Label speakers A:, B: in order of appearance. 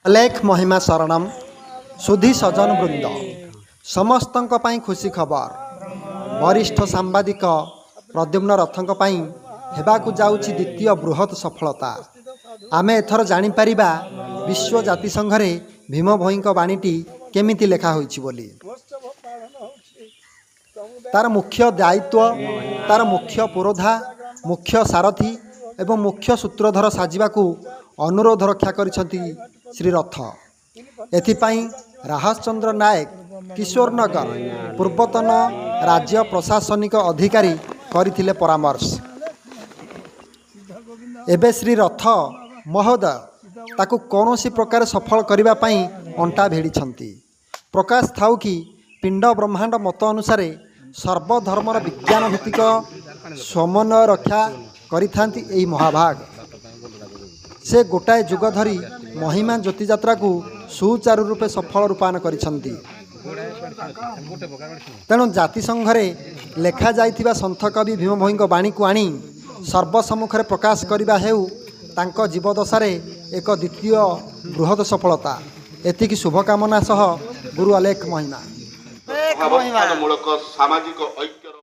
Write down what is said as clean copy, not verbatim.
A: अलेख महिमा शरणम सुधी सजन वृंद समस्तंक पाई खुशी खबर वरिष्ठ सांबादिक प्रद्युम्न रथंक पाई हेबाकु जाउछि द्वितीय बृहत सफलता। आमे एथर जानि परिबा विश्व जाति संघरे भीम भोईଙ୍କ बाणीटी केमिति लेखा होइछि बोली। तार मुख्य दायित्व, तार मुख्य पुरोधा, मुख्य सारथी एवं मुख्य सूत्रधर साजिबाकू अनुरोध रक्षा करिसंती श्री रथ। एथिपाई राहसचंद्र नायक किशोरनगर पूर्वतन राज्य प्रशासनिक अधिकारी करथिले परामर्श। एबे श्री रथ महोदय ताकू कौनसी प्रकार सफल करिबा पाई अंटा भेड़िछंती। प्रकाश थाउ कि पिंड ब्रह्मांड मत अनुसारे सर्वधर्मर विज्ञान भित्तिक समन्वय रक्षा करिथांती एई महाभाग। से गोटाए जुग धरी महिमा ज्योति यात्रा को सुचारू रूपे सफल रूपायन करिछंती। तेणु जातिसंघरे लेखा जाइथिबा संत कवि भीम भोईଙ୍କ बाणी को आनी सर्वसम्मुखरे प्रकाश करिबा हेउ तांको जीवदशारे एक द्वितीय बृहत सफलता। एतिकी शुभकामना सह गुरु अलेख महिमा।
B: सामाजिक ऐक्य